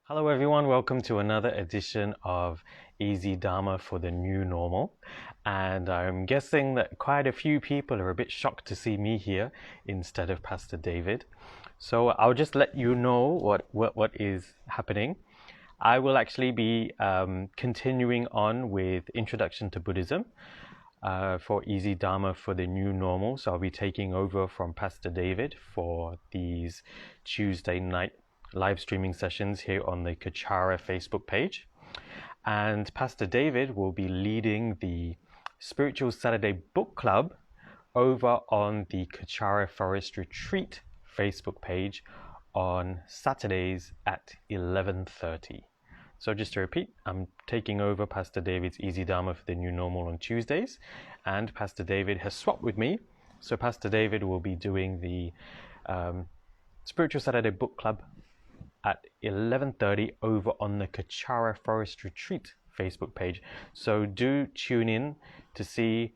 Hello everyone, welcome to another edition of Easy Dharma for the New Normal. And I'm guessing that quite a few people are a bit shocked to see me here instead of Pastor David. So I'll just let you know what is happening. I will actually be continuing on with Introduction to Buddhism for Easy Dharma for the New Normal. So I'll be taking over from Pastor David for these Tuesday night live streaming sessions here on the Kechara Facebook page. And Pastor David will be leading the Spiritual Saturday Book Club over on the Kechara Forest Retreat Facebook page on Saturdays at 11:30. So just to repeat, I'm taking over Pastor David's Easy Dharma for the New Normal on Tuesdays, and Pastor David has swapped with me. So Pastor David will be doing the Spiritual Saturday Book Club at 11:30 over on the Kechara Forest Retreat Facebook page. So do tune in to see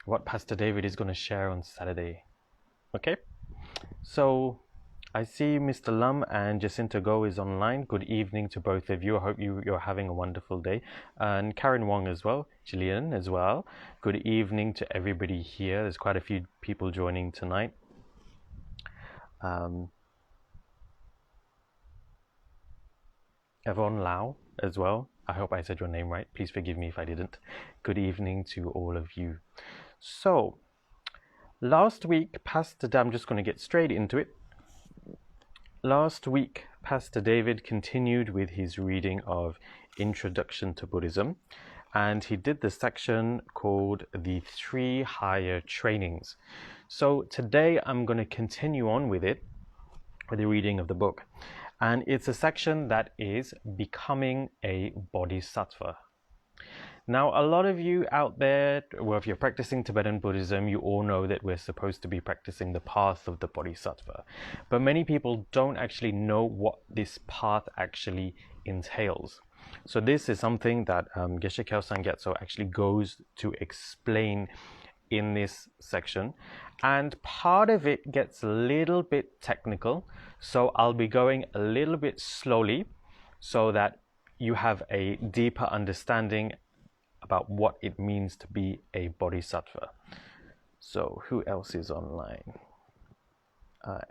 what Pastor David is going to share on Saturday. Okay? So I see Mr. Lum and Jacinta Go is online. Good evening to both of you. I hope you're having a wonderful day. And Karen Wong as well, Gillian as well. Good evening to everybody here. There's quite a few people joining tonight. Yvonne Lau as well. I hope I said your name right. Please forgive me if I didn't. Good evening to all of you. So, last week, I'm just going to get straight into it. Last week, Pastor David continued with his reading of Introduction to Buddhism, and he did the section called The Three Higher Trainings. So today I'm going to continue on with it, with the reading of the book. And it's a section that is becoming a bodhisattva. Now, a lot of you out there, well, if you're practicing Tibetan Buddhism, you all know that we're supposed to be practicing the path of the bodhisattva. But many people don't actually know what this path actually entails. So this is something that Geshe Kelsang actually goes to explain in this section, and part of it gets a little bit technical, so I'll be going a little bit slowly so that you have a deeper understanding about what it means to be a bodhisattva. So who else is online?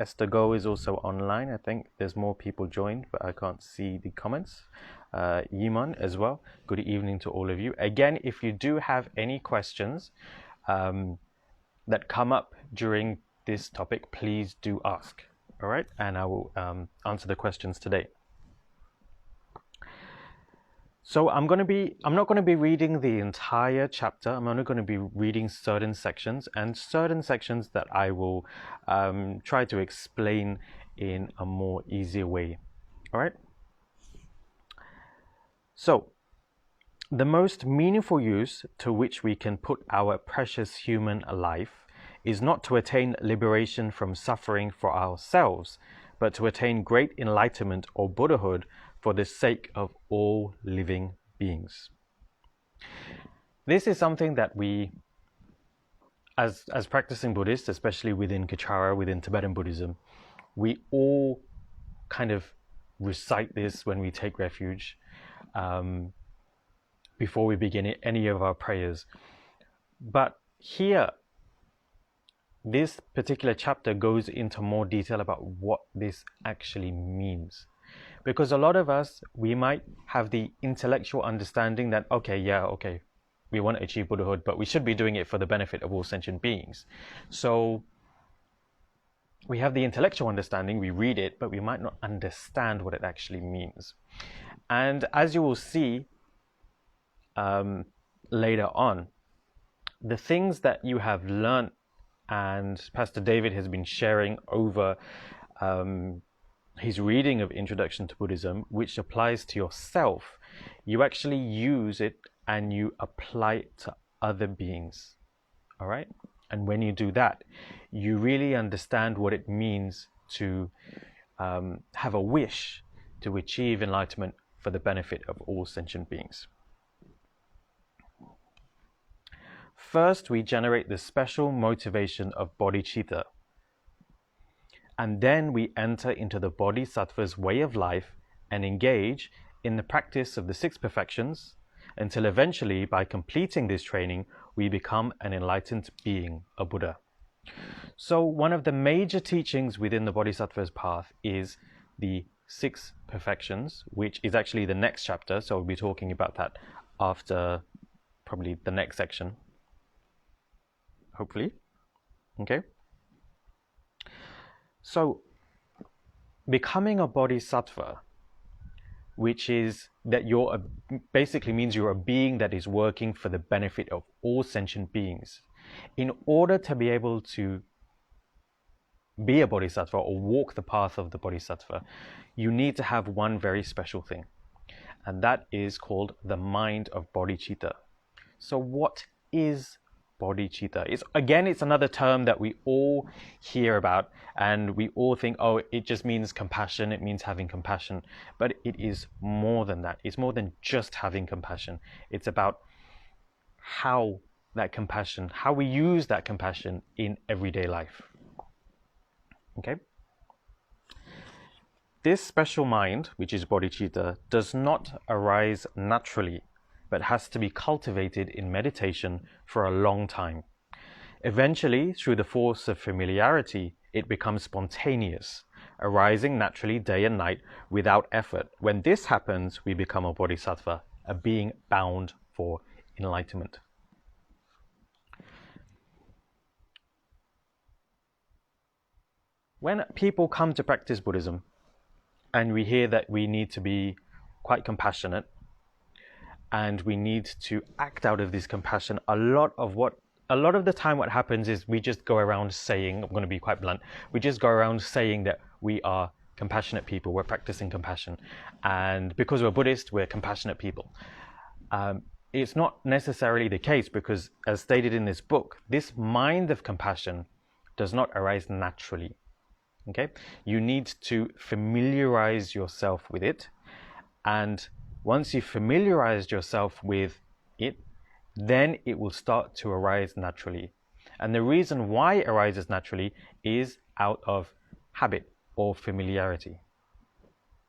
Esther Go is also online. I think there's more people joined, but I can't see the comments. Yiman as well. Good evening to all of you. Again, if you do have any questions that come up during this topic, please do ask. All right, and I will answer the questions today. So I'm not going to be reading the entire chapter. I'm only going to be reading certain sections, and certain sections that I will try to explain in a more easier way. All right. So, the most meaningful use to which we can put our precious human life is not to attain liberation from suffering for ourselves, but to attain great enlightenment or Buddhahood for the sake of all living beings. This is something that we, as practicing Buddhists, especially within Kechara, within Tibetan Buddhism, we all kind of recite this when we take refuge. Before we begin any of our prayers. But here, this particular chapter goes into more detail about what this actually means. Because a lot of us, we might have the intellectual understanding that, okay, we want to achieve Buddhahood, but we should be doing it for the benefit of all sentient beings. So we have the intellectual understanding, we read it, but we might not understand what it actually means. And as you will see, later on, the things that you have learned and Pastor David has been sharing over his reading of Introduction to Buddhism, which applies to yourself, you actually use it and you apply it to other beings. All right? And when you do that, you really understand what it means to have a wish to achieve enlightenment for the benefit of all sentient beings. First, we generate the special motivation of bodhicitta. And then we enter into the Bodhisattva's way of life and engage in the practice of the six perfections until eventually, by completing this training, we become an enlightened being, a Buddha. So one of the major teachings within the Bodhisattva's path is the six perfections, which is actually the next chapter. So we'll be talking about that after probably the next section, hopefully. Okay. So becoming a Bodhisattva, which is that basically means you're a being that is working for the benefit of all sentient beings. In order to be able to be a Bodhisattva or walk the path of the Bodhisattva, you need to have one very special thing, and that is called the mind of bodhicitta. So what is bodhicitta? It's another term that we all hear about, and we all think, oh, it just means compassion, it means having compassion. But it is more than that. It's more than just having compassion. It's about how we use that compassion in everyday life. Okay? This special mind, which is bodhicitta, does not arise naturally, but has to be cultivated in meditation for a long time. Eventually, through the force of familiarity, it becomes spontaneous, arising naturally day and night without effort. When this happens, we become a bodhisattva, a being bound for enlightenment. When people come to practice Buddhism, and we hear that we need to be quite compassionate, and we need to act out of this compassion, a lot of the time what happens is we just go around saying, I'm going to be quite blunt, we just go around saying that we are compassionate people, we're practicing compassion, and because we're Buddhist, we're compassionate people. It's not necessarily the case, because as stated in this book, this mind of compassion does not arise naturally. Okay, you need to familiarize yourself with it, and once you've familiarized yourself with it, then it will start to arise naturally. And the reason why it arises naturally is out of habit or familiarity.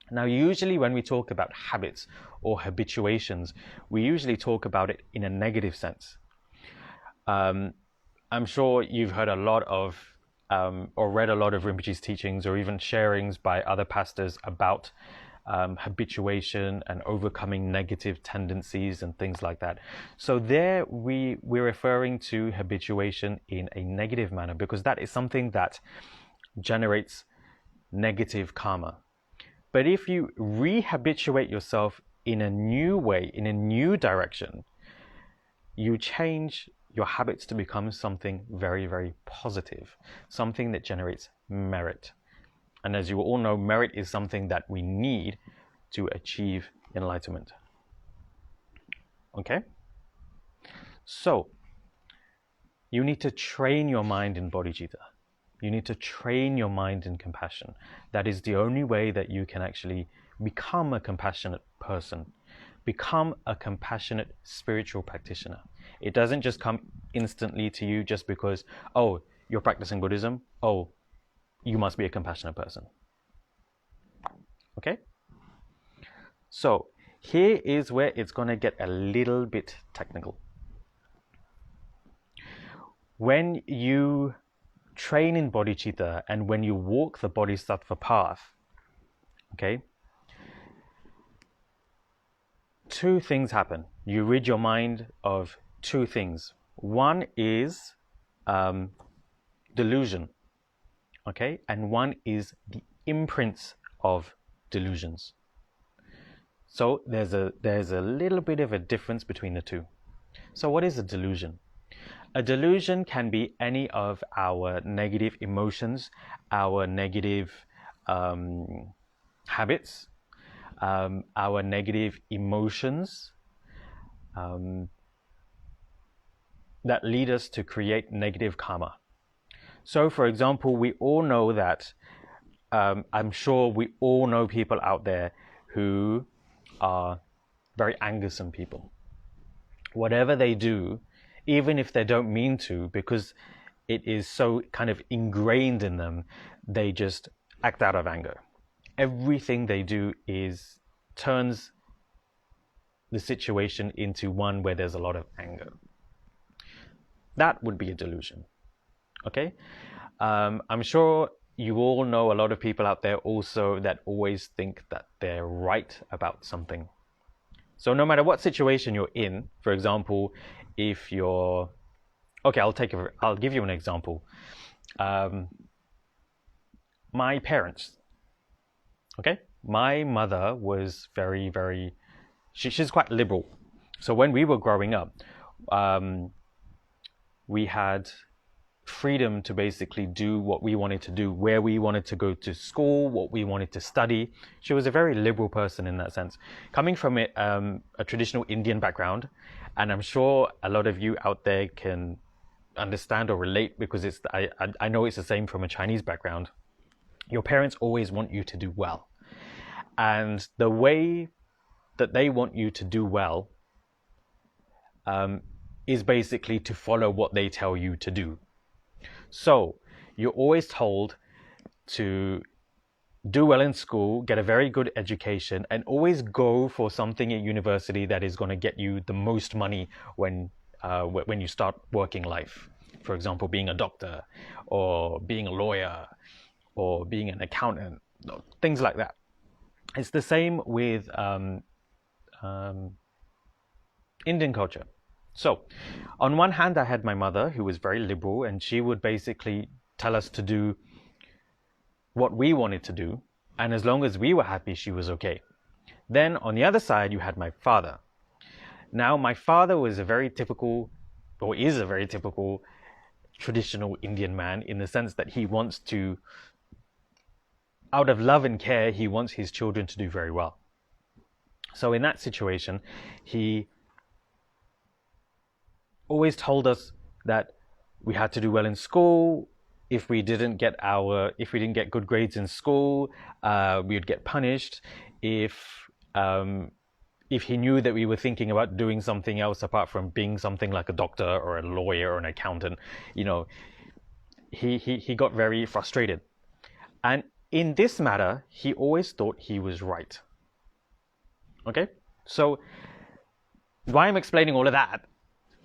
Now, usually when we talk about habits or habituations, we usually talk about it in a negative sense. I'm sure you've heard a lot of or read a lot of Rinpoche's teachings, or even sharings by other pastors about habituation and overcoming negative tendencies and things like that. So there we're referring to habituation in a negative manner, because that is something that generates negative karma. But if you rehabituate yourself in a new way, in a new direction, you change your habits to become something very, very positive, something that generates merit. And as you all know, merit is something that we need to achieve enlightenment. Okay? So, you need to train your mind in bodhicitta. You need to train your mind in compassion. That is the only way that you can actually become a compassionate person, become a compassionate spiritual practitioner. It doesn't just come instantly to you just because, oh, you're practicing Buddhism, oh, you must be a compassionate person. Okay? So, here is where it's going to get a little bit technical. When you train in bodhicitta and when you walk the bodhisattva path, okay, two things happen. You rid your mind of two things. One is delusion, okay, and one is the imprints of delusions. So there's a little bit of a difference between the two. So what is a delusion? A delusion can be any of our negative emotions, our negative habits, our negative emotions that lead us to create negative karma. So, for example, we all know that, I'm sure we all know people out there who are very angersome people. Whatever they do, even if they don't mean to, because it is so kind of ingrained in them, they just act out of anger. Everything they do turns the situation into one where there's a lot of anger. That would be a delusion. Okay? I'm sure you all know a lot of people out there also that always think that they're right about something. So no matter what situation you're in, for example, if you're... Okay, I'll give you an example. My parents, okay? My mother was very, very... She's quite liberal. So when we were growing up, we had freedom to basically do what we wanted to do, where we wanted to go to school, what we wanted to study. She was a very liberal person in that sense. Coming from a traditional Indian background, and I'm sure a lot of you out there can understand or relate, because I know it's the same from a Chinese background. Your parents always want you to do well. And the way that they want you to do well is basically to follow what they tell you to do. So you're always told to do well in school, get a very good education, and always go for something at university that is going to get you the most money when you start working life. For example, being a doctor, or being a lawyer, or being an accountant, things like that. It's the same with Indian culture. So, on one hand, I had my mother, who was very liberal, and she would basically tell us to do what we wanted to do, and as long as we were happy, she was okay. Then, on the other side, you had my father. Now, my father was a very typical, or is a very typical, traditional Indian man, in the sense that he wants to, out of love and care, he wants his children to do very well. So in that situation, he always told us that we had to do well in school. If we didn't get good grades in school, we would get punished. If he knew that we were thinking about doing something else apart from being something like a doctor or a lawyer or an accountant, he got very frustrated. And in this matter, he always thought he was right. Okay? So why I'm explaining all of that,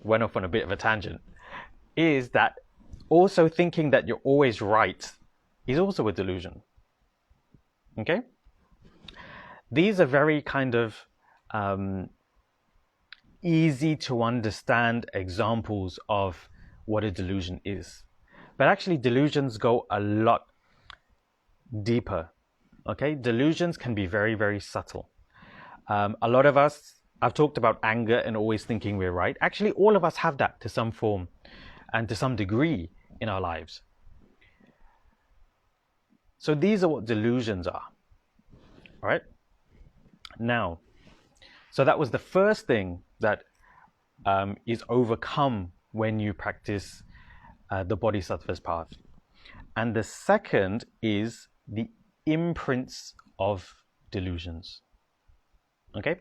went off on a bit of a tangent, is that also thinking that you're always right is also a delusion. Okay? These are very kind of easy to understand examples of what a delusion is. But actually, delusions go a lot deeper. Okay? Delusions can be very, very subtle. A lot of us, I've talked about anger and always thinking we're right. Actually, all of us have that to some form and to some degree in our lives. So these are what delusions are. All right? Now, so that was the first thing that is overcome when you practice the Bodhisattva's path. And the second is the imprints of delusions. Okay?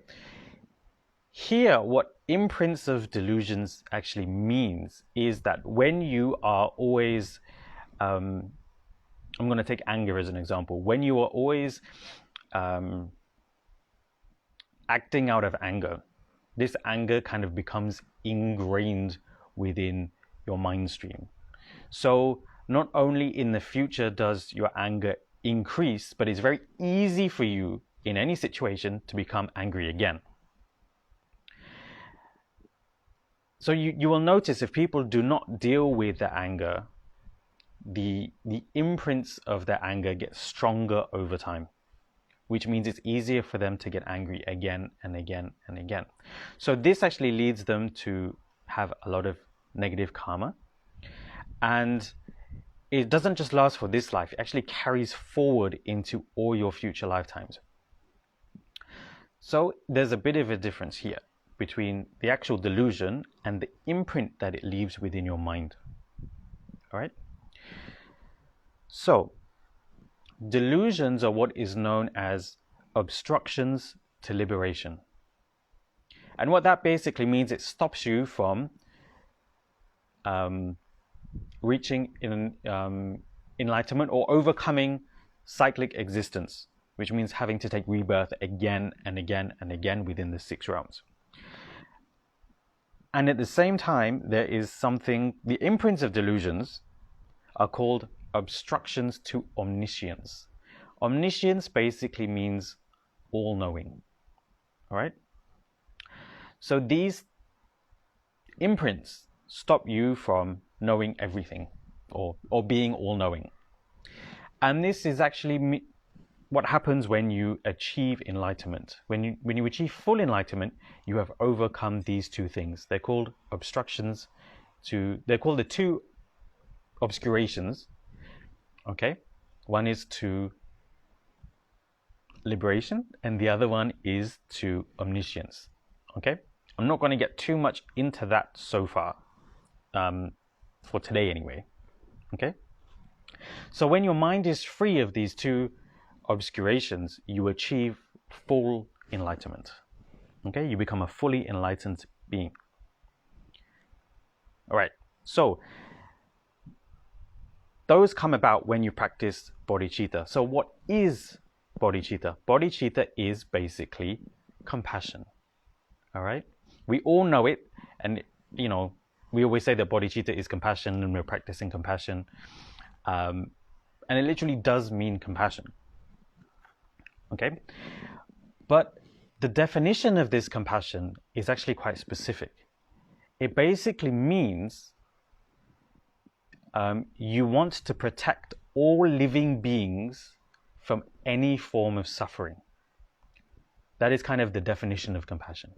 Here, what imprints of delusions actually means is that when you are always, I'm going to take anger as an example. When you are always acting out of anger, this anger kind of becomes ingrained within your mind stream. So not only in the future does your anger increase, but it's very easy for you in any situation to become angry again. So you will notice if people do not deal with their anger, the imprints of their anger get stronger over time, which means it's easier for them to get angry again and again and again. So this actually leads them to have a lot of negative karma. And it doesn't just last for this life, it actually carries forward into all your future lifetimes. So there's a bit of a difference here between the actual delusion and the imprint that it leaves within your mind. All right? So, delusions are what is known as obstructions to liberation. And what that basically means, it stops you from reaching enlightenment or overcoming cyclic existence, which means having to take rebirth again and again and again within the 6 realms. And at the same time, there is something, the imprints of delusions are called obstructions to omniscience. Omniscience basically means all-knowing, all right? So these imprints stop you from knowing everything or being all-knowing. And this is actually what happens when you achieve enlightenment. When you achieve full enlightenment, you have overcome these 2 things. They're called obstructions they're called the 2 obscurations. Okay? One is to liberation and the other one is to omniscience. Okay? I'm not going to get too much into that so far, for today anyway. Okay? So when your mind is free of these 2 obscurations, you achieve full enlightenment. Okay? You become a fully enlightened being. All right. So those come about when you practice bodhicitta. So what is bodhicitta? Bodhicitta is basically compassion. All right? We all know it, and you know, we always say that bodhicitta is compassion and we're practicing compassion. And it literally does mean compassion. Okay? But the definition of this compassion is actually quite specific. It basically means you want to protect all living beings from any form of suffering. That is kind of the definition of compassion.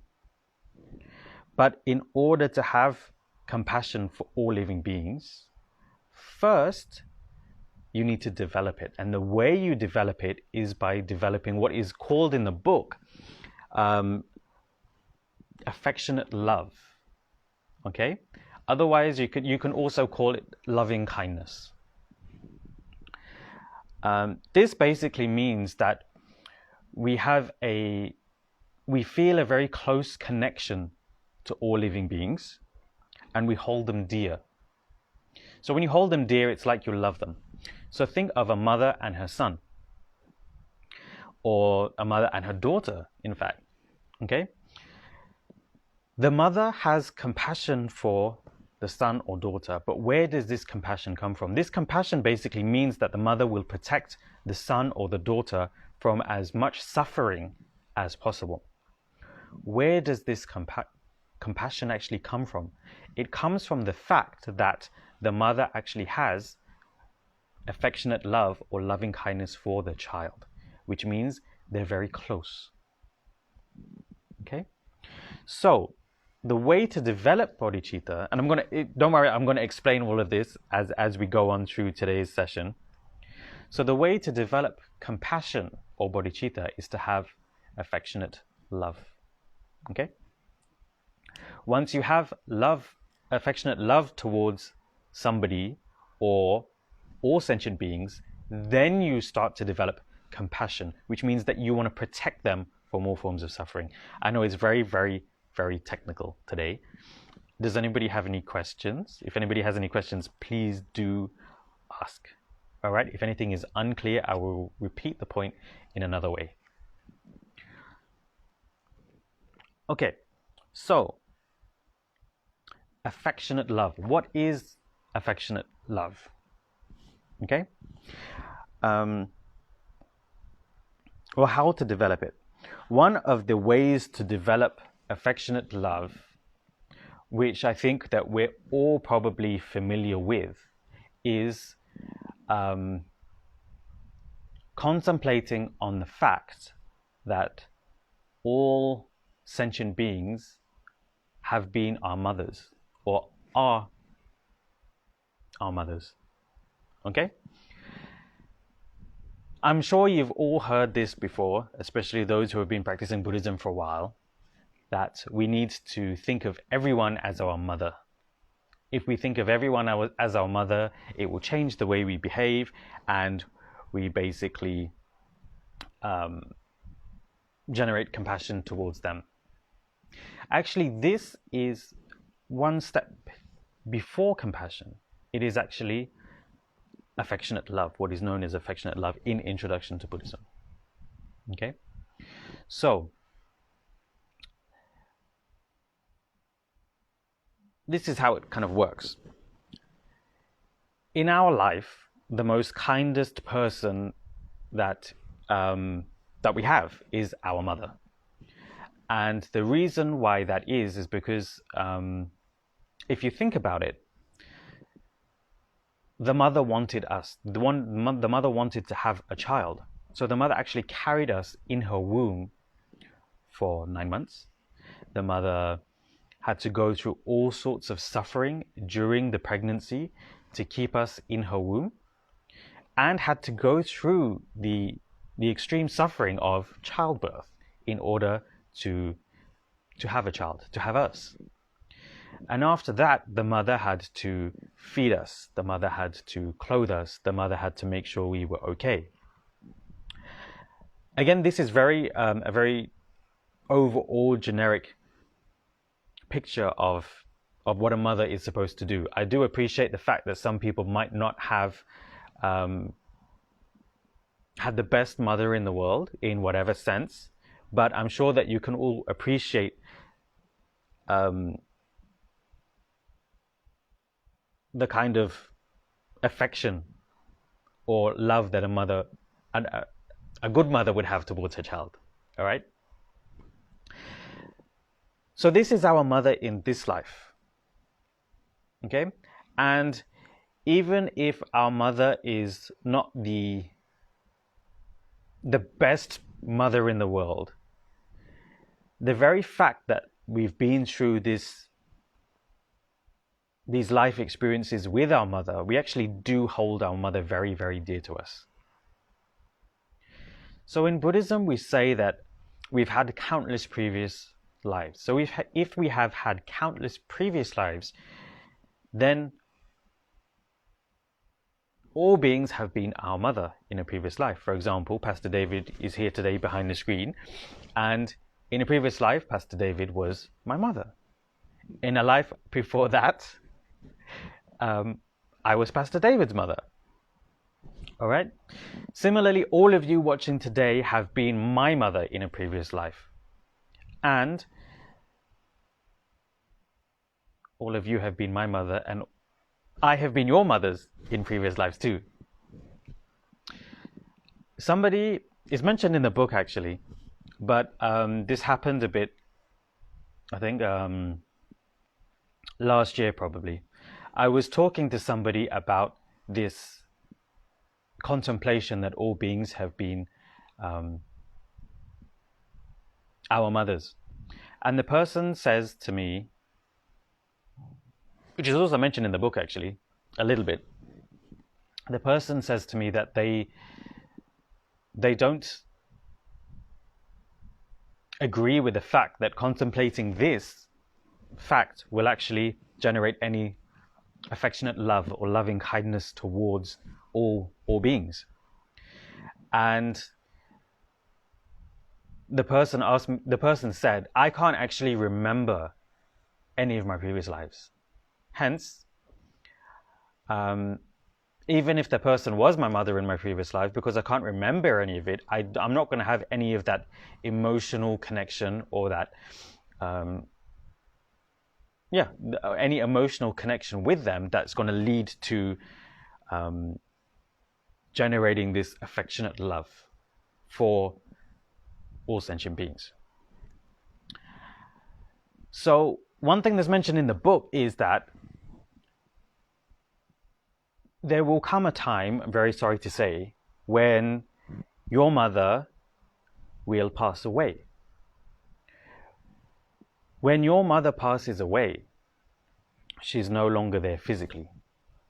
But in order to have compassion for all living beings, first, you need to develop it. And the way you develop it is by developing what is called in the book affectionate love. Okay? Otherwise, you can also call it loving kindness. This basically means that we feel a very close connection to all living beings, and we hold them dear. So when you hold them dear, it's like you love them. So think of a mother and her son, or a mother and her daughter, in fact. Okay? The mother has compassion for the son or daughter, but where does this compassion come from? This compassion basically means that the mother will protect the son or the daughter from as much suffering as possible. Where does this compassion actually come from? It comes from the fact that the mother actually has affectionate love or loving kindness for the child, which means they're very close. Okay? So the way to develop bodhicitta, and don't worry, I'm going to explain all of this as we go on through today's session. So the way to develop compassion or bodhicitta is to have affectionate love. Okay? Once you have affectionate love towards somebody or all sentient beings, then you start to develop compassion, which means that you want to protect them from all forms of suffering. I know it's very, very, very technical today. Does anybody have any questions? If anybody has any questions, please do ask. All right, if anything is unclear, I will repeat the point in another way. Okay, so affectionate love. What is affectionate love? Okay, well, how to develop it? One of the ways to develop affectionate love, which I think that we're all probably familiar with, is contemplating on the fact that all sentient beings have been our mothers or are our mothers. Okay? I'm sure you've all heard this before, especially those who have been practicing Buddhism for a while, that we need to think of everyone as our mother. If we think of everyone as our mother, it will change the way we behave, and we basically generate compassion towards them. Actually, this is one step before compassion. It is actually affectionate love, what is known as affectionate love in Introduction to Buddhism. Okay? So, this is how it kind of works. In our life, the most kindest person that we have is our mother. And the reason why that is because if you think about it, the mother wanted us. The mother wanted to have a child. So the mother actually carried us in her womb for 9 months. The mother had to go through all sorts of suffering during the pregnancy to keep us in her womb, and had to go through the extreme suffering of childbirth in order to have a child, to have us. And after that, the mother had to feed us, the mother had to clothe us, the mother had to make sure we were okay. Again, this is a very overall generic picture of what a mother is supposed to do. I do appreciate the fact that some people might not have had the best mother in the world in whatever sense, but I'm sure that you can all appreciate the kind of affection or love that a good mother would have towards her child. All right? So this is our mother in this life. Okay? And even if our mother is not the best mother in the world, the very fact that we've been through these life experiences with our mother, we actually do hold our mother very, very dear to us. So in Buddhism, we say that we've had countless previous lives. So if we have had countless previous lives, then all beings have been our mother in a previous life. For example, Pastor David is here today behind the screen, and in a previous life, Pastor David was my mother. In a life before that, I was Pastor David's mother. All right? Similarly, all of you watching today have been my mother in a previous life. And all of you have been my mother, and I have been your mothers in previous lives too. Somebody is mentioned in the book actually, but this happened a bit, I think last year probably. I was talking to somebody about this contemplation that all beings have been our mothers. And the person says to me, which is also mentioned in the book actually, a little bit. The person says to me that they don't agree with the fact that contemplating this fact will actually generate any affectionate love or loving kindness towards all beings. And the person said, I can't actually remember any of my previous lives. Hence, even if the person was my mother in my previous life, because I can't remember any of it, I'm not going to have any of that emotional connection or that, any emotional connection with them that's going to lead to generating this affectionate love for all sentient beings. So one thing that's mentioned in the book is that there will come a time, I'm very sorry to say, when your mother will pass away. When your mother passes away, she's no longer there physically,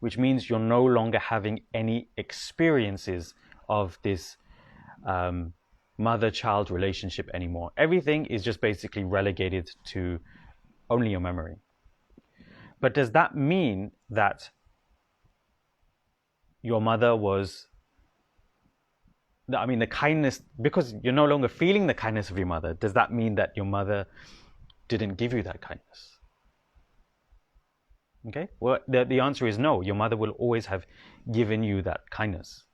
which means you're no longer having any experiences of this mother-child relationship anymore. Everything is just basically relegated to only your memory. But does that mean that your mother was, the kindness, because you're no longer feeling the kindness of your mother, does that mean that your mother didn't give you that kindness? Okay, well, the answer is no. Your mother will always have given you that kindness.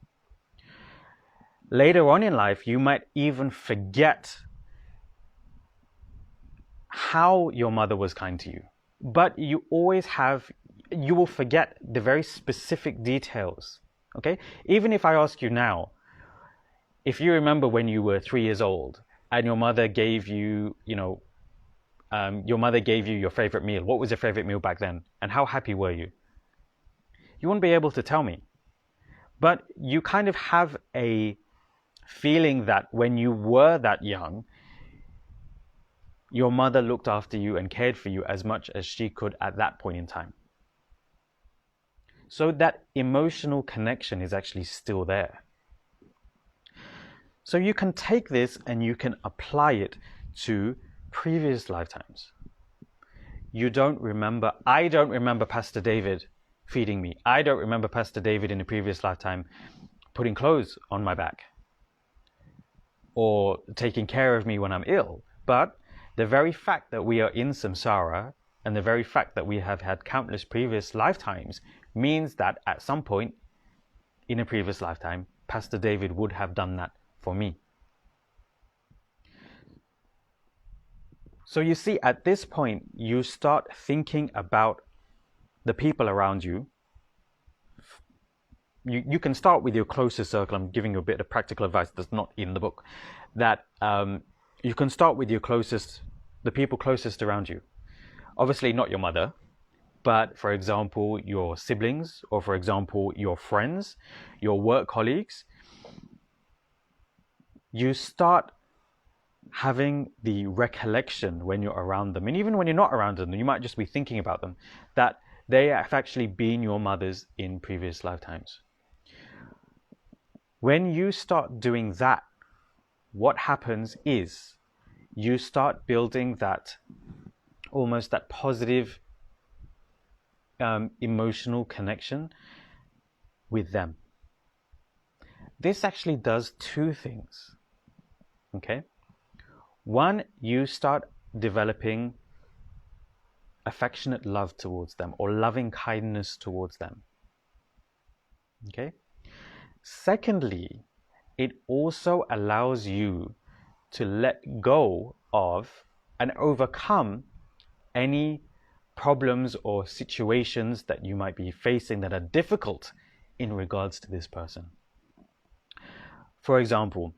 Later on in life, you might even forget how your mother was kind to you, but you will forget the very specific details. Okay, even if I ask you now, if you remember when you were 3 years old and your mother gave you, your favorite meal. What was your favorite meal back then? And how happy were you? You wouldn't be able to tell me. But you kind of have a feeling that when you were that young, your mother looked after you and cared for you as much as she could at that point in time. So that emotional connection is actually still there. So you can take this and you can apply it to previous lifetimes. I don't remember Pastor David feeding me. I don't remember Pastor David in a previous lifetime putting clothes on my back or taking care of me when I'm ill. But the very fact that we are in samsara and the very fact that we have had countless previous lifetimes means that at some point in a previous lifetime, Pastor David would have done that for me. So you see, at this point, you start thinking about the people around you. You can start with your closest circle. I'm giving you a bit of practical advice that's not in the book. That you can start with the people closest around you. Obviously not your mother, but for example, your siblings, or for example, your friends, your work colleagues. You start having the recollection when you're around them, and even when you're not around them, you might just be thinking about them, that they have actually been your mothers in previous lifetimes. When you start doing that, what happens is you start building that almost that positive emotional connection with them. This actually does two things. Okay? One, you start developing affectionate love towards them, or loving kindness towards them. Okay? Secondly, it also allows you to let go of and overcome any problems or situations that you might be facing that are difficult in regards to this person. For example,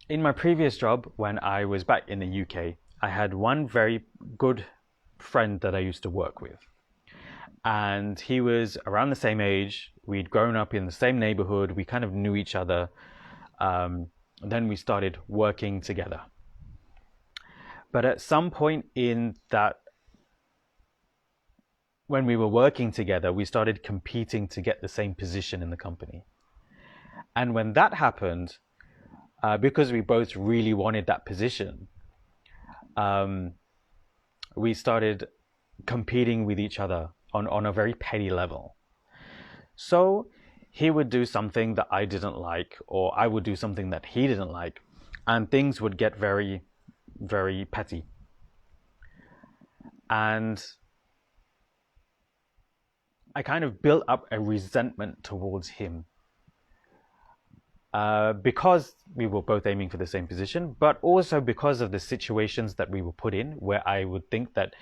in my previous job, when I was back in the UK, I had one very good friend that I used to work with. And he was around the same age. We'd grown up in the same neighborhood. We kind of knew each other. Then we started working together. But at some point in that, when we were working together, we started competing to get the same position in the company. And when that happened, because we both really wanted that position, we started competing with each other on a very petty level. So he would do something that I didn't like, or I would do something that he didn't like, and things would get very, very petty. And I kind of built up a resentment towards him. Because we were both aiming for the same position, but also because of the situations that we were put in, where I would think that,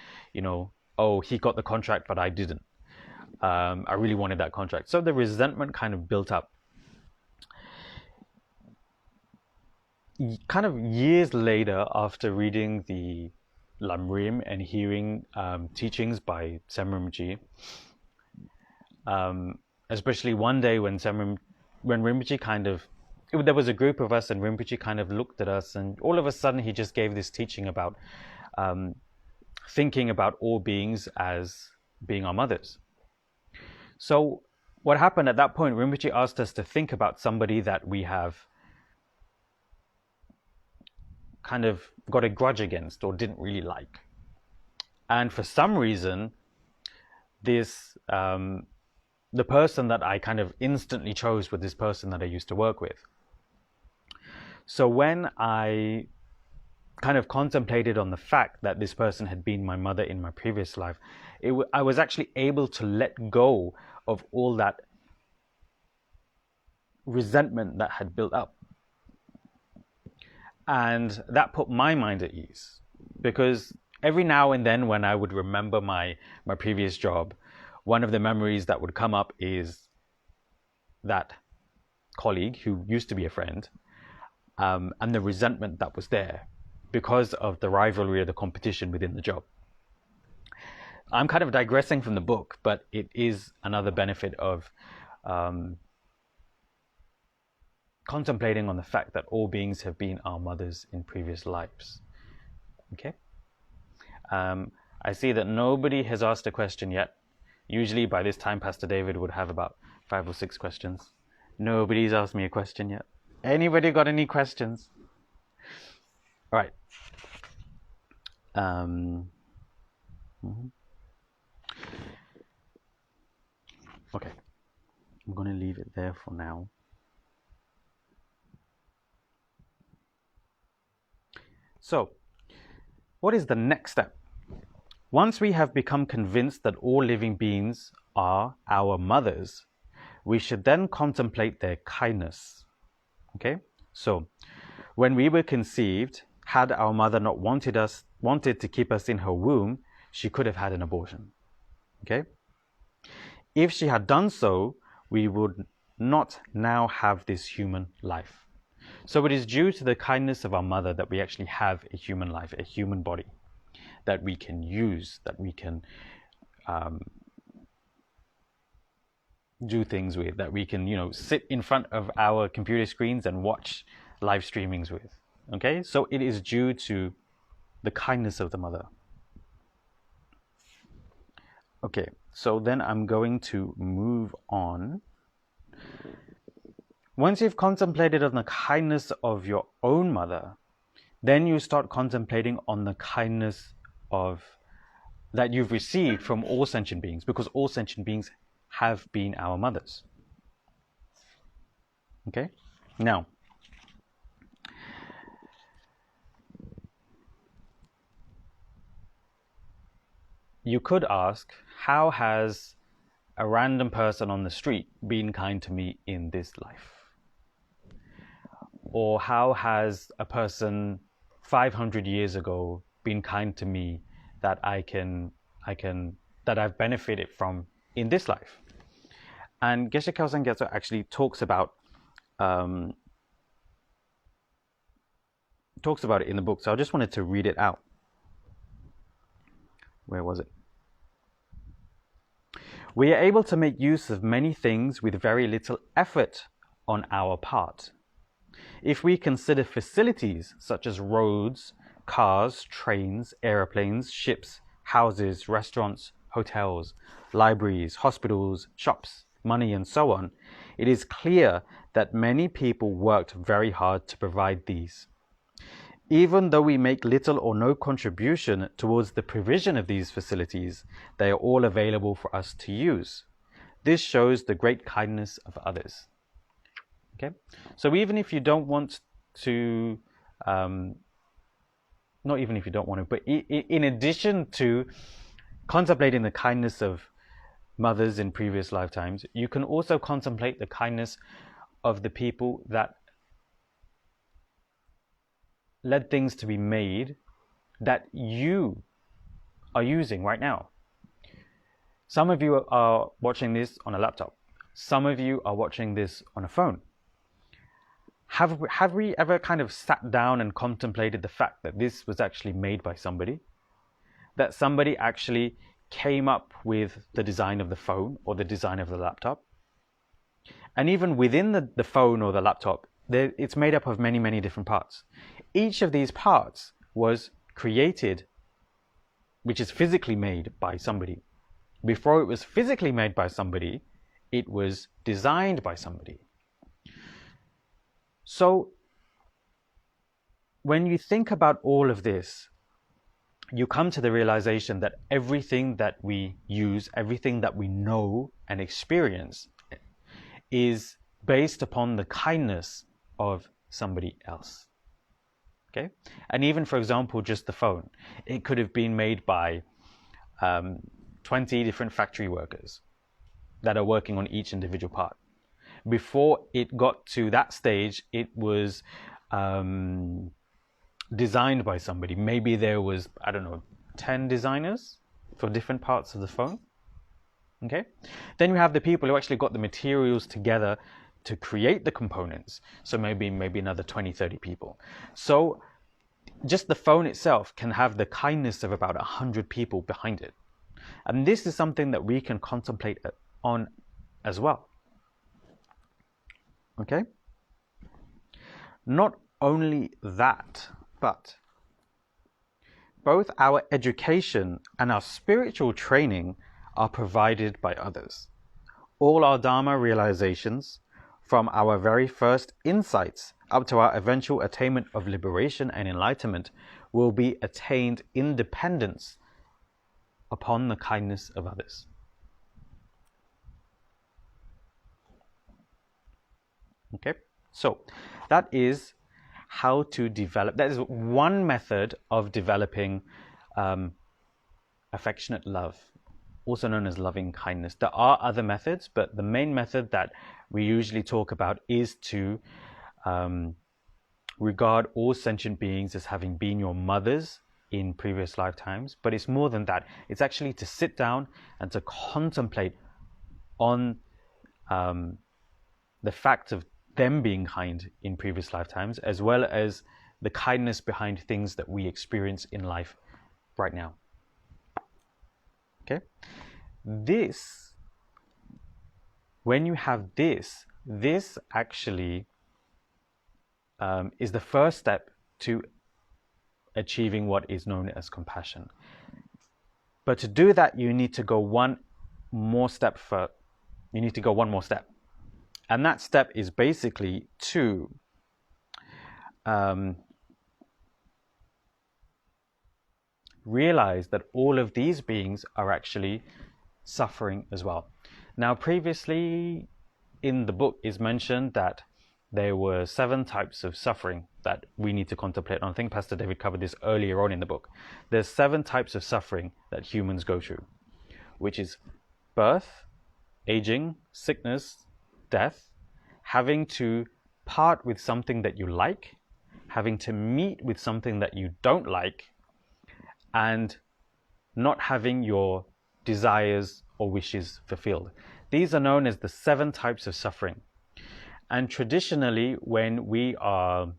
oh, he got the contract, but I didn't. I really wanted that contract. So the resentment kind of built up. Kind of years later, after reading the Lamrim and hearing teachings by Semrimji, especially one day when Rinpoche there was a group of us, and Rinpoche kind of looked at us, and all of a sudden he just gave this teaching about thinking about all beings as being our mothers. So what happened at that point, Rinpoche asked us to think about somebody that we have kind of got a grudge against or didn't really like. And for some reason, this the person that I kind of instantly chose was this person that I used to work with. So when I kind of contemplated on the fact that this person had been my mother in my previous life, I was actually able to let go of all that resentment that had built up. And that put my mind at ease, because every now and then when I would remember my previous job, one of the memories that would come up is that colleague who used to be a friend, and the resentment that was there because of the rivalry or the competition within the job. I'm kind of digressing from the book, but it is another benefit of contemplating on the fact that all beings have been our mothers in previous lives. Okay? I see that nobody has asked a question yet. Usually by this time, Pastor David would have about 5 or 6 questions. Nobody's asked me a question yet. Anybody got any questions? All right. Okay. I'm going to leave it there for now. So, what is the next step? Once we have become convinced that all living beings are our mothers, we should then contemplate their kindness. Okay? So, when we were conceived, had our mother not wanted to keep us in her womb, she could have had an abortion. Okay? If she had done so, we would not now have this human life. So it is due to the kindness of our mother that we actually have a human life, a human body that we can use, that we can do things with, that we can, sit in front of our computer screens and watch live streamings with. Okay, so it is due to the kindness of the mother. Okay, so then I'm going to move on. Once you've contemplated on the kindness of your own mother, then you start contemplating on the kindness that you've received from all sentient beings, because all sentient beings have been our mothers. Okay? Now, you could ask, how has a random person on the street been kind to me in this life? Or how has a person 500 years ago been kind to me that that I've benefited from in this life? And Geshe Kelsang actually talks about it in the book. So I just wanted to read it out. Where was it? We are able to make use of many things with very little effort on our part. If we consider facilities such as roads, cars, trains, aeroplanes, ships, houses, restaurants, hotels, libraries, hospitals, shops, money, and so on, it is clear that many people worked very hard to provide these. Even though we make little or no contribution towards the provision of these facilities, they are all available for us to use. This shows the great kindness of others. Okay, so even if you don't want to, not even if you don't want to, but in addition to contemplating the kindness of mothers in previous lifetimes, you can also contemplate the kindness of the people that led things to be made that you are using right now. Some of you are watching this on a laptop. Some of you are watching this on a phone. Have we ever kind of sat down and contemplated the fact that this was actually made by somebody? That somebody actually came up with the design of the phone or the design of the laptop? And even within the phone or the laptop, it's made up of many, many different parts. Each of these parts was created, which is physically made by somebody. Before it was physically made by somebody, it was designed by somebody. So when you think about all of this, you come to the realization that everything that we use, everything that we know and experience is based upon the kindness of somebody else. Okay, and even, for example, just the phone, it could have been made by 20 different factory workers that are working on each individual part. Before it got to that stage, it was designed by somebody. Maybe there was, I don't know, 10 designers for different parts of the phone. Okay, then you have the people who actually got the materials together to create the components. So maybe another 20, 30 people. So just the phone itself can have the kindness of about 100 people behind it. And this is something that we can contemplate on as well. Okay? Not only that, but both our education and our spiritual training are provided by others. All our Dharma realizations, from our very first insights up to our eventual attainment of liberation and enlightenment, will be attained in dependence upon the kindness of others. Okay, so that is how to develop. That is one method of developing affectionate love, also known as loving kindness. There are other methods, but the main method that we usually talk about is to regard all sentient beings as having been your mothers in previous lifetimes. But it's more than that. It's actually to sit down and to contemplate on the fact of them being kind in previous lifetimes, as well as the kindness behind things that we experience in life right now. Okay? This, when you have this actually is the first step to achieving what is known as compassion. But to do that, you need to go one more step. And that step is basically to realize that all of these beings are actually suffering as well. Now, previously in the book is mentioned that there were 7 types of suffering that we need to contemplate. And I think Pastor David covered this earlier on in the book. There's 7 types of suffering that humans go through, which is birth, aging, sickness, death, having to part with something that you like, having to meet with something that you don't like, and not having your desires or wishes fulfilled. These are known as the 7 types of suffering. And traditionally, when we are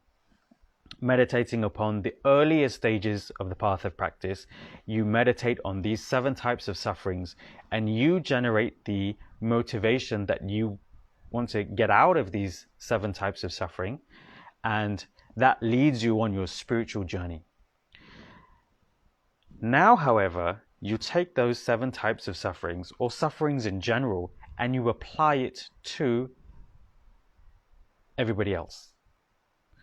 meditating upon the earlier stages of the path of practice, you meditate on these 7 types of sufferings, and you generate the motivation that you want to get out of these 7 types of suffering, and that leads you on your spiritual journey. Now, however, you take those 7 types of sufferings, or sufferings in general, and you apply it to everybody else.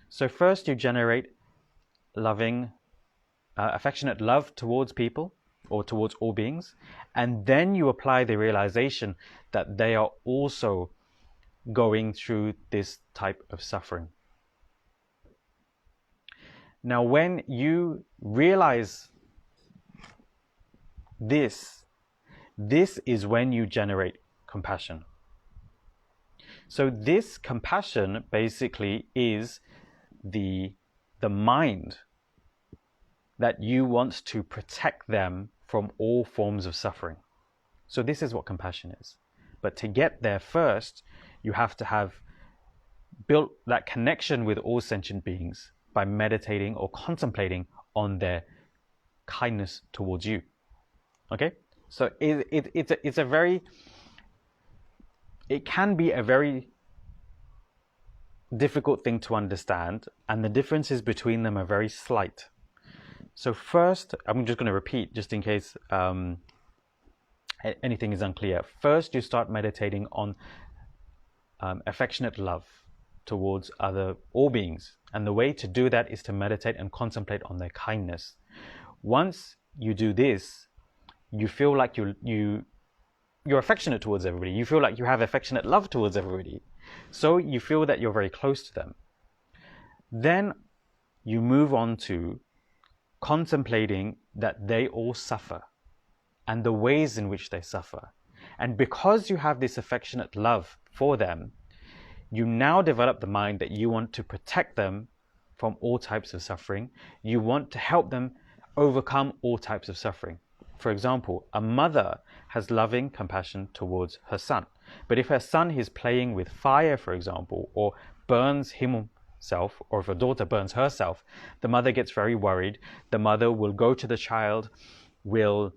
So first you generate loving, affectionate love towards people, or towards all beings, and then you apply the realization that they are also going through this type of suffering. Now, when you realize this is when you generate compassion. So this compassion basically is the mind that you want to protect them from all forms of suffering. So this is what compassion is. But to get there first, you have to have built that connection with all sentient beings by meditating or contemplating on their kindness towards you. Okay? So it can be a very difficult thing to understand, and the differences between them are very slight. So first, I'm just going to repeat just in case anything is unclear. First, you start meditating on affectionate love towards all beings, and the way to do that is to meditate and contemplate on their kindness. Once you do this, you feel like you're affectionate towards everybody. You feel like you have affectionate love towards everybody. So you feel that you're very close to them. Then you move on to contemplating that they all suffer and the ways in which they suffer. And because you have this affectionate love for them, you now develop the mind that you want to protect them from all types of suffering. You want to help them overcome all types of suffering. For example, a mother has loving compassion towards her son. But if her son is playing with fire, for example, or burns himself, or if a daughter burns herself, the mother gets very worried. The mother will go to the child, will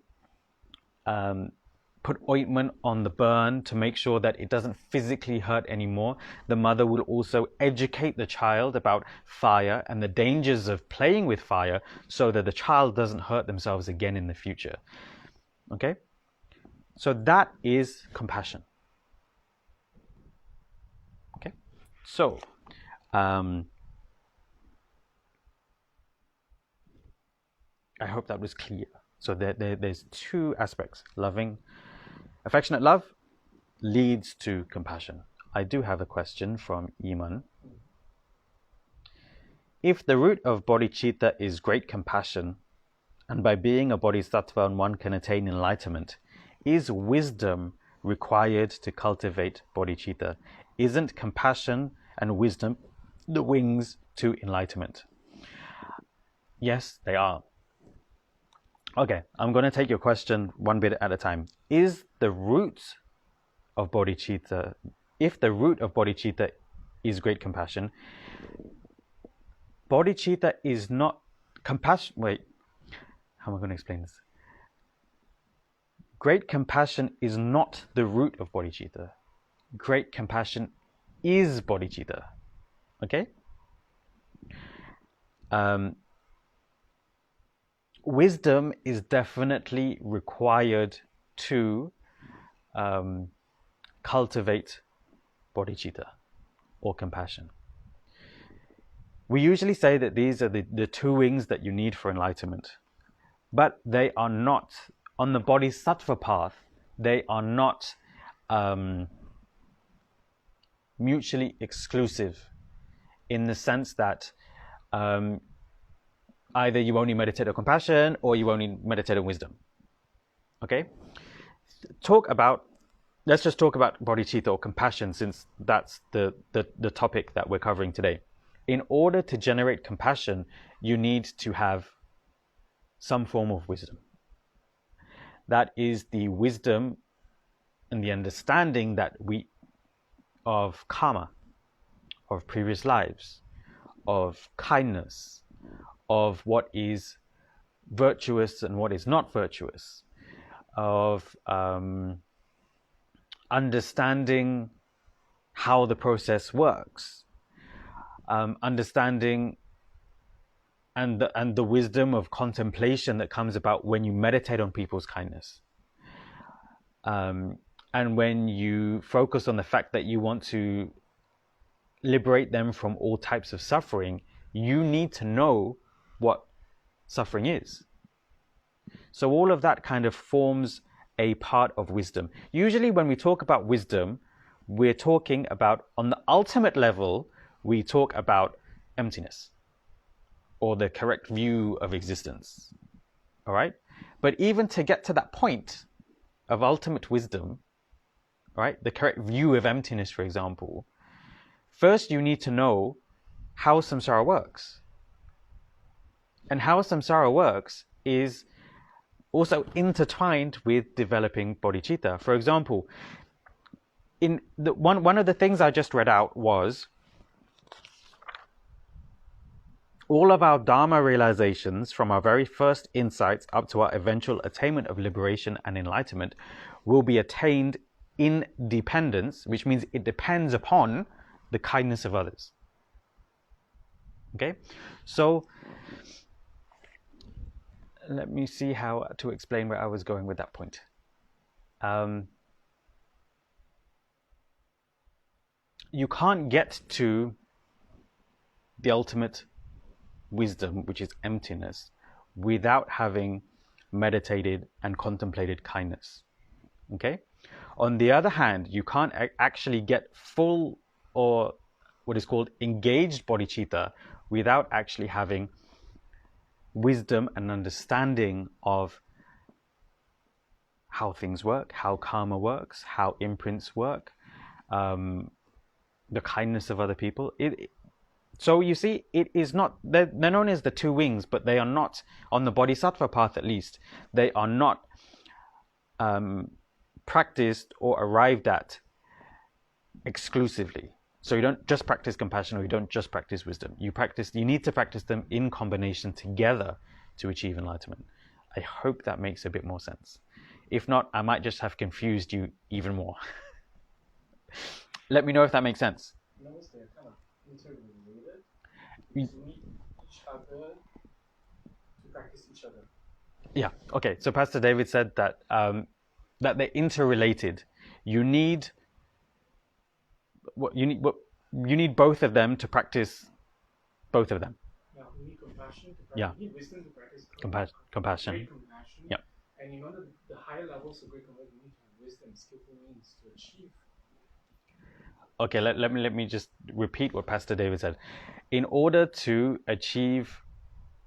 put ointment on the burn to make sure that it doesn't physically hurt anymore. The mother will also educate the child about fire and the dangers of playing with fire so that the child doesn't hurt themselves again in the future. Okay? So that is compassion. Okay? So, I hope that was clear. So there's two aspects. Affectionate love leads to compassion. I do have a question from Iman. If the root of bodhicitta is great compassion, and by being a bodhisattva one can attain enlightenment, is wisdom required to cultivate bodhicitta? Isn't compassion and wisdom the wings to enlightenment? Yes, they are. Okay, I'm going to take your question one bit at a time. Is the root of bodhicitta, if the root of bodhicitta is great compassion, bodhicitta is not compassion. Wait, how am I going to explain this? Great compassion is not the root of bodhicitta. Great compassion is bodhicitta. Okay? Wisdom is definitely required to cultivate bodhicitta or compassion. We usually say that these are the two wings that you need for enlightenment, but they are not, on the bodhisattva path, they are not mutually exclusive, in the sense that either you only meditate on compassion or you only meditate on wisdom. Okay? Let's just talk about bodhicitta or compassion, since that's the topic that we're covering today. In order to generate compassion, you need to have some form of wisdom. That is the wisdom and the understanding that of karma, of previous lives, of kindness, of what is virtuous and what is not virtuous, of understanding how the process works, understanding and the wisdom of contemplation that comes about when you meditate on people's kindness. And when you focus on the fact that you want to liberate them from all types of suffering, you need to know what suffering is. So all of that kind of forms a part of wisdom. Usually when we talk about wisdom, we're talking about, on the ultimate level, we talk about emptiness or the correct view of existence. All right? But even to get to that point of ultimate wisdom, right, the correct view of emptiness, for example, first you need to know how samsara works. And how samsara works is also intertwined with developing bodhicitta. For example, in one of the things I just read out was all of our Dharma realizations, from our very first insights up to our eventual attainment of liberation and enlightenment, will be attained in dependence, which means it depends upon the kindness of others. Okay? So let me see how to explain where I was going with that point. You can't get to the ultimate wisdom, which is emptiness, without having meditated and contemplated kindness. Okay? On the other hand, you can't actually get full, or what is called engaged bodhicitta, without actually having wisdom and understanding of how things work, how karma works, how imprints work, the kindness of other people. So you see, it is not, they're known as the two wings, but they are not, on the bodhisattva path at least, they are not practiced or arrived at exclusively. So you don't just practice compassion, or you don't just practice wisdom. You need to practice them in combination together to achieve enlightenment. I hope that makes a bit more sense. If not, I might just have confused you even more. Let me know if that makes sense. Notice they're kind of interrelated. You need each other to practice each other. Yeah. Okay. So Pastor David said that that they're interrelated. You need you need both of them to practice both of them. Yeah, you need compassion to practice. Yeah. You need wisdom to practice Compassion. great compassion. Yeah. And in order the higher levels of great compassion, you need to have wisdom, skillful means to achieve. Okay, let me just repeat what Pastor David said. In order to achieve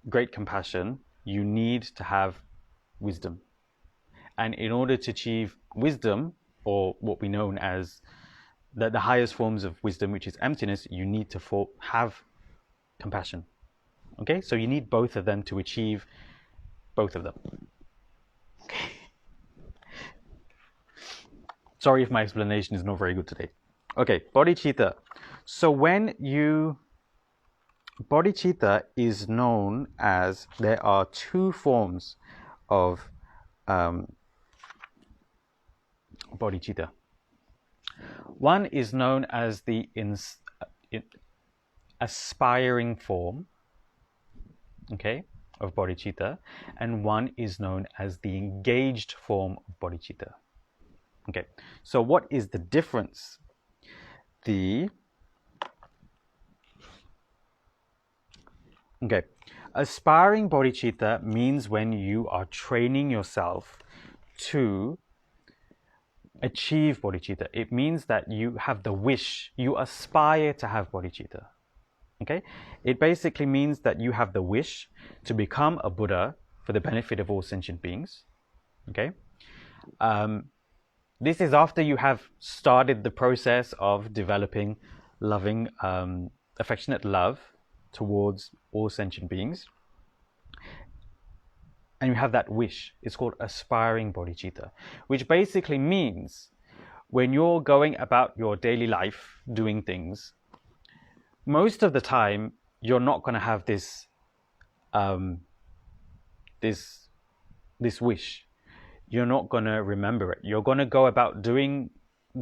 great compassion, you need to have wisdom. And in order to achieve wisdom, or what we know as the highest forms of wisdom, which is emptiness, you need to have compassion. Okay, so you need both of them to achieve both of them. Okay. Sorry if my explanation is not very good today. Okay, bodhicitta. So bodhicitta is known as, there are two forms of bodhicitta. One is known as the aspiring form, okay, of bodhicitta, and one is known as the engaged form of bodhicitta. Okay, so what is the difference? Aspiring bodhicitta means when you are training yourself to achieve bodhicitta. It means that you have the wish, you aspire to have bodhicitta. Okay, it basically means that you have the wish to become a Buddha for the benefit of all sentient beings. Okay, this is after you have started the process of developing loving, affectionate love towards all sentient beings, and you have that wish. It's called aspiring bodhicitta, which basically means when you're going about your daily life doing things, most of the time you're not going to have this this wish. You're not going to remember it. You're going to go about doing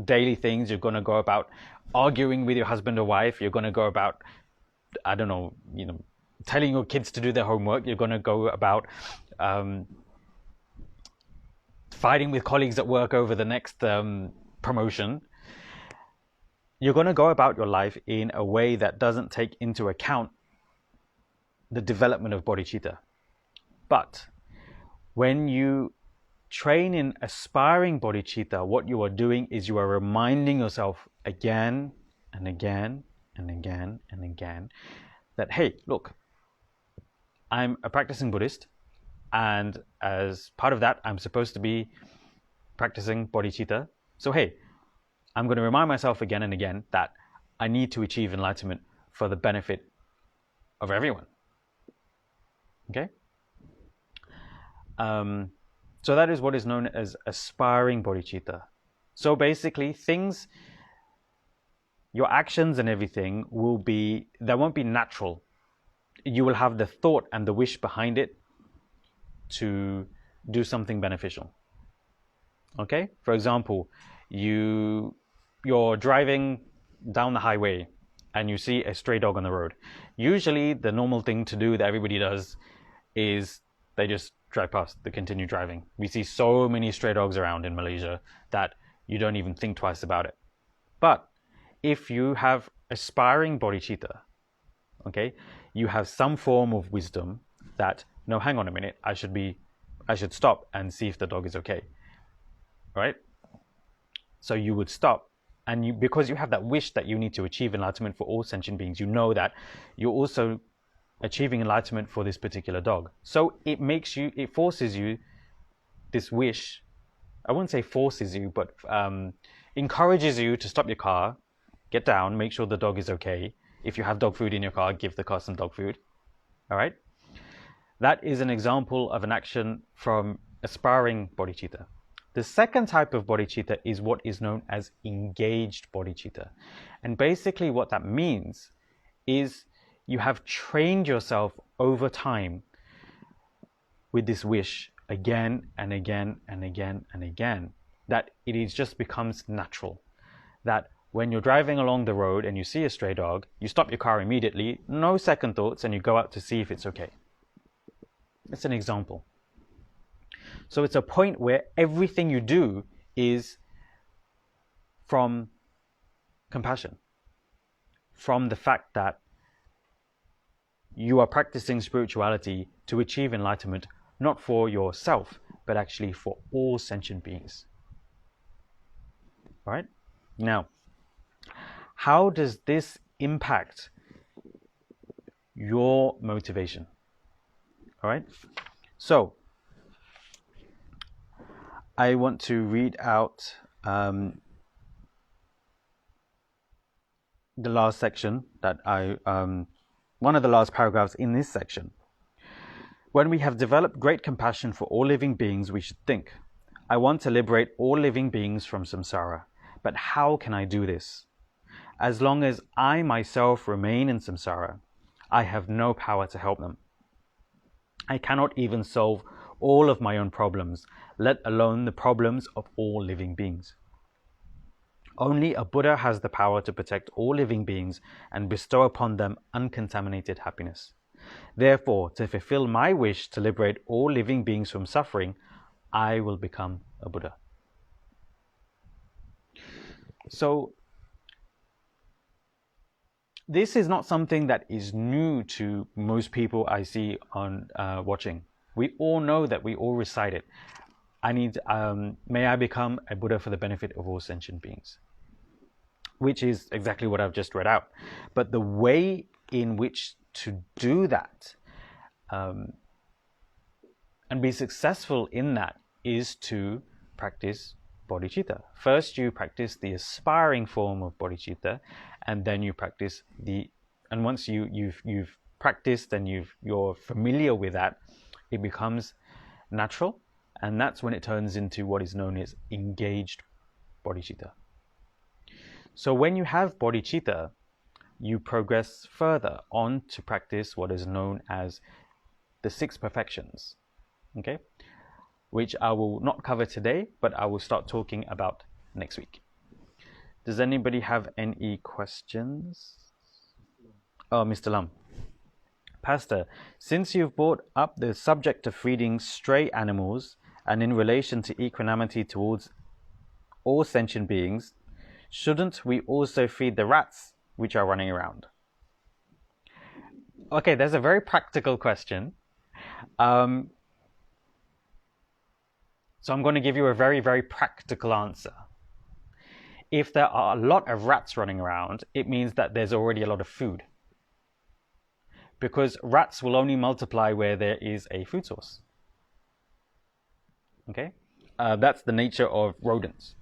daily things. You're going to go about arguing with your husband or wife. You're going to go about, I don't know, telling your kids to do their homework. You're going to go about fighting with colleagues at work over the next promotion. You're going to go about your life in a way that doesn't take into account the development of bodhicitta. But when you train in aspiring bodhicitta, what you are doing is you are reminding yourself again and again and again and again that, hey, look, I'm a practicing Buddhist, and as part of that, I'm supposed to be practicing bodhicitta. So, hey, I'm going to remind myself again and again that I need to achieve enlightenment for the benefit of everyone. Okay? So that is what is known as aspiring bodhicitta. So basically, your actions and everything won't be natural. You will have the thought and the wish behind it to do something beneficial. Okay? For example, you're driving down the highway and you see a stray dog on the road. Usually the normal thing to do that everybody does is they just drive past, they continue driving. We see so many stray dogs around in Malaysia that you don't even think twice about it. But if you have aspiring bodhicitta, okay, you have some form of wisdom that, no, hang on a minute, I should stop and see if the dog is okay, right? So you would stop, and because you have that wish that you need to achieve enlightenment for all sentient beings, you know that you're also achieving enlightenment for this particular dog. So it forces you this wish. I wouldn't say forces you, but encourages you to stop your car, get down, make sure the dog is okay. If you have dog food in your car, give the car some dog food. All right? That is an example of an action from aspiring bodhicitta. The second type of bodhicitta is what is known as engaged bodhicitta. And basically what that means is you have trained yourself over time with this wish again and again and again and again, that it is just becomes natural. That when you're driving along the road and you see a stray dog, you stop your car immediately, no second thoughts, and you go out to see if it's okay. It's an example. So it's a point where everything you do is from compassion, from the fact that you are practicing spirituality to achieve enlightenment, not for yourself, but actually for all sentient beings. All right? Now, how does this impact your motivation? All right? So, I want to read out the last section that one of the last paragraphs in this section. When we have developed great compassion for all living beings, we should think, I want to liberate all living beings from samsara. But how can I do this? As long as I myself remain in samsara, I have no power to help them. I cannot even solve all of my own problems, let alone the problems of all living beings. Only a Buddha has the power to protect all living beings and bestow upon them uncontaminated happiness. Therefore, to fulfill my wish to liberate all living beings from suffering, I will become a Buddha. So, this is not something that is new to most people I see on watching. We all know that, we all recite it. May I become a Buddha for the benefit of all sentient beings. Which is exactly what I've just read out. But the way in which to do that and be successful in that is to practice bodhicitta. First you practice the aspiring form of bodhicitta, and then you practice and once you've practiced and you're familiar with that, it becomes natural, and that's when it turns into what is known as engaged bodhicitta. So when you have bodhicitta, you progress further on to practice what is known as the 6 perfections, okay? Which I will not cover today, but I will start talking about next week. Does anybody have any questions? Oh, Mr. Lam. Pastor, since you've brought up the subject of feeding stray animals and in relation to equanimity towards all sentient beings, shouldn't we also feed the rats which are running around? Okay, there's a very practical question. So I'm going to give you a very, very practical answer. If there are a lot of rats running around, it means that there's already a lot of food. Because rats will only multiply where there is a food source. Okay? That's the nature of rodents.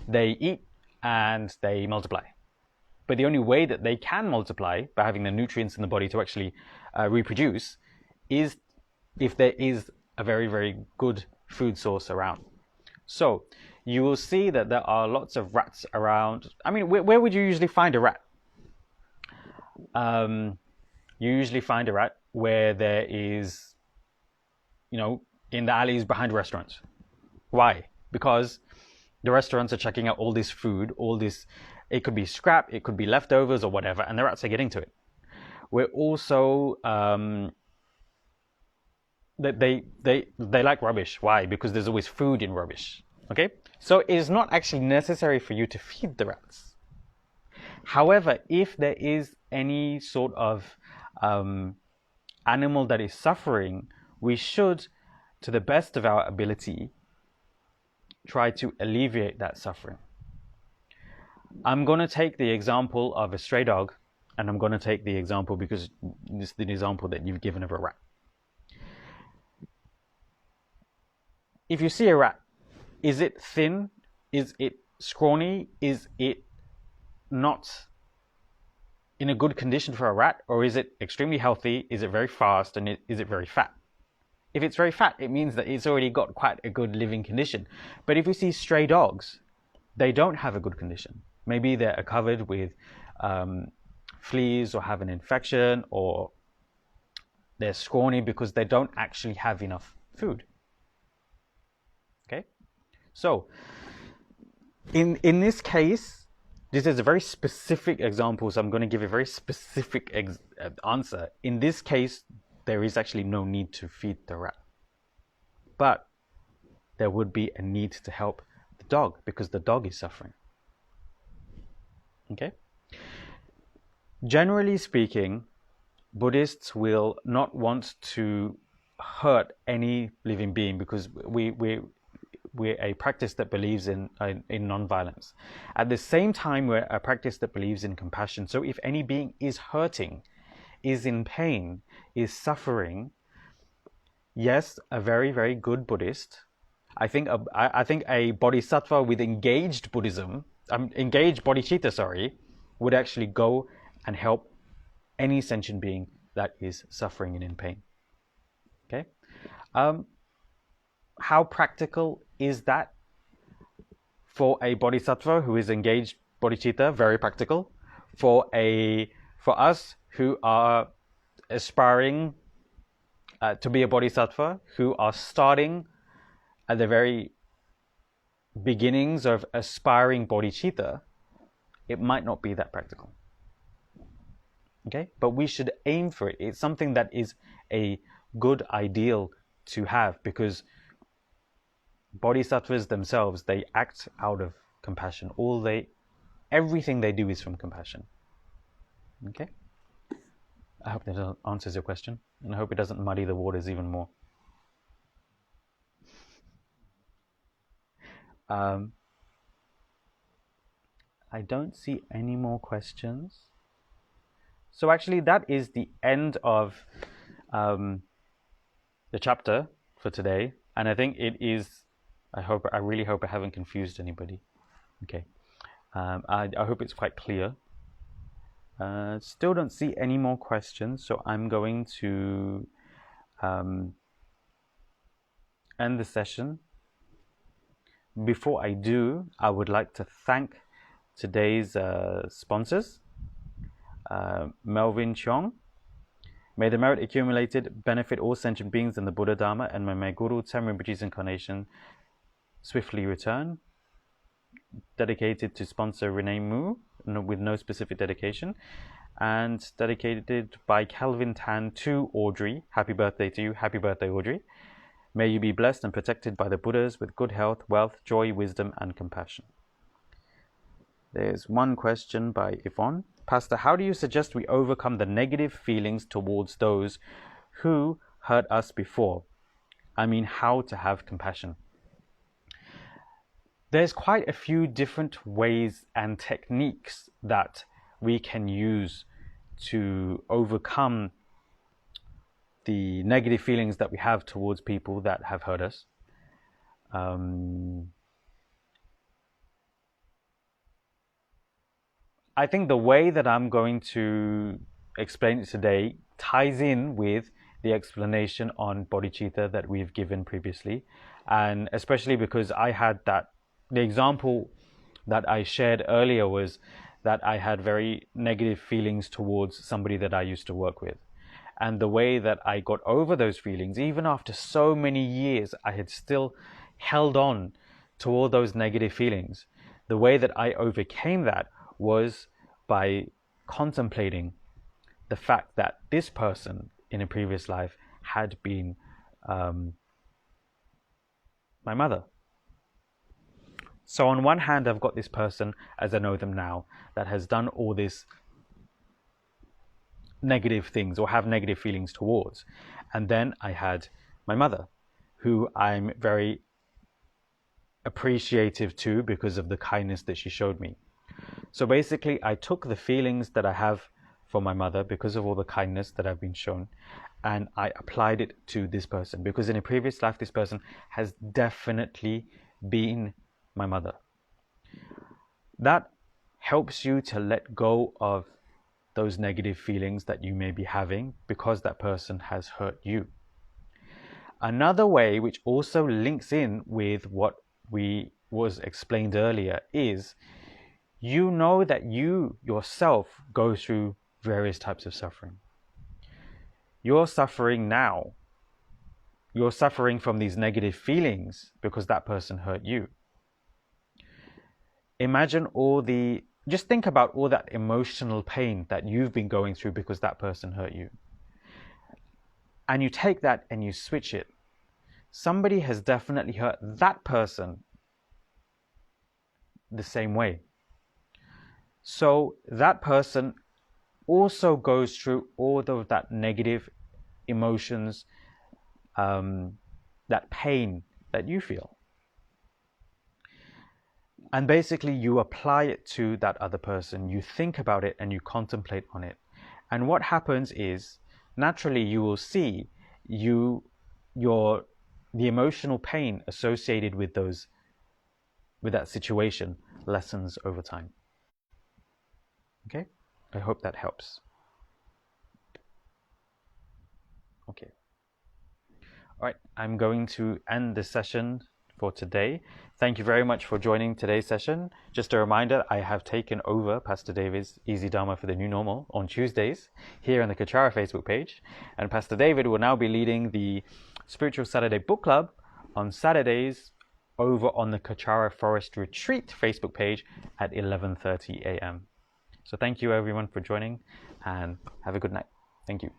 They eat and they multiply. But the only way that they can multiply, by having the nutrients in the body to actually reproduce, is if there is a very, very good food source around. So you will see that there are lots of rats around. I mean, where would you usually find a rat? You usually find a rat where there is, in the alleys behind restaurants. Why? Because the restaurants are checking out all this food, it could be scrap, it could be leftovers or whatever, and the rats are getting to it. We're also, they like rubbish. Why? Because there's always food in rubbish. Okay? So it is not actually necessary for you to feed the rats. However, if there is any sort of animal that is suffering, we should, to the best of our ability, try to alleviate that suffering. I'm going to take the example of a stray dog and I'm going to take the example because this is the example that you've given of a rat. If you see a rat, is it thin? Is it scrawny? Is it not in a good condition for a rat? Or is it extremely healthy? Is it very fast? And is it very fat? If it's very fat, it means that it's already got quite a good living condition. But if you see stray dogs, they don't have a good condition. Maybe they're covered with fleas or have an infection, or they're scrawny because they don't actually have enough food. Okay? So, in this case, this is a very specific example, so I'm going to give a very specific answer. In this case, there is actually no need to feed the rat. But there would be a need to help the dog because the dog is suffering. Okay? Generally speaking, Buddhists will not want to hurt any living being because we're a practice that believes in non-violence. At the same time, we're a practice that believes in compassion. So if any being is hurting, is in pain, is suffering, yes, a very, very good Buddhist, I think a bodhisattva with engaged Buddhism, engaged bodhicitta, would actually go and help any sentient being that is suffering and in pain. Okay? How practical is that for a bodhisattva who is engaged bodhicitta? Very practical. For us who are aspiring to be a bodhisattva, who are starting at the very beginnings of aspiring bodhicitta, it might not be that practical. Okay? But we should aim for it. It's something that is a good ideal to have, because bodhisattvas themselves, they act out of compassion. Everything they do is from compassion. Okay? I hope that answers your question, and I hope it doesn't muddy the waters even more. I don't see any more questions. So actually that is the end of the chapter for today, and I think it is, I really hope I haven't confused anybody. Okay. I hope it's quite clear. Still don't see any more questions, so I'm going to end the session. Before I do, I would like to thank today's sponsors. Melvin Cheong. May the merit accumulated benefit all sentient beings in the Buddha Dharma, and may my Guru Ten Rinpoche's incarnation swiftly return. Dedicated to sponsor Renee Mu, with no specific dedication. And dedicated by Calvin Tan to Audrey. Happy birthday to you. Happy birthday, Audrey. May you be blessed and protected by the Buddhas with good health, wealth, joy, wisdom, and compassion. There's one question by Yvonne. Pastor, how do you suggest we overcome the negative feelings towards those who hurt us before? I mean, how to have compassion? There's quite a few different ways and techniques that we can use to overcome the negative feelings that we have towards people that have hurt us. I think the way that I'm going to explain it today ties in with the explanation on bodhicitta that we've given previously, and especially because I had the example that I shared earlier was that I had very negative feelings towards somebody that I used to work with. And the way that I got over those feelings, even after so many years, I had still held on to all those negative feelings. The way that I overcame that was by contemplating the fact that this person in a previous life had been my mother. So on one hand, I've got this person, as I know them now, that has done all this negative things or have negative feelings towards. And then I had my mother, who I'm very appreciative to because of the kindness that she showed me. So basically, I took the feelings that I have from my mother because of all the kindness that I've been shown, and I applied it to this person because in a previous life this person has definitely been my mother. That helps you to let go of those negative feelings that you may be having because that person has hurt you. Another way, which also links in with what was explained earlier, is you know that you yourself go through various types of suffering. You're suffering now. You're suffering from these negative feelings because that person hurt you. Just think about all that emotional pain that you've been going through because that person hurt you. And you take that and you switch it. Somebody has definitely hurt that person the same way. So that person also goes through all of that negative emotions, that pain that you feel. And basically you apply it to that other person. You think about it and you contemplate on it. And what happens is, naturally you will see the emotional pain associated with that situation lessens over time. Okay? I hope that helps. Okay. All right, I'm going to end the session for today. Thank you very much for joining today's session. Just a reminder, I have taken over Pastor David's Easy Dharma for the New Normal on Tuesdays here on the Kechara Facebook page. And Pastor David will now be leading the Spiritual Saturday Book Club on Saturdays over on the Kechara Forest Retreat Facebook page at 11:30 a.m. So thank you everyone for joining and have a good night. Thank you.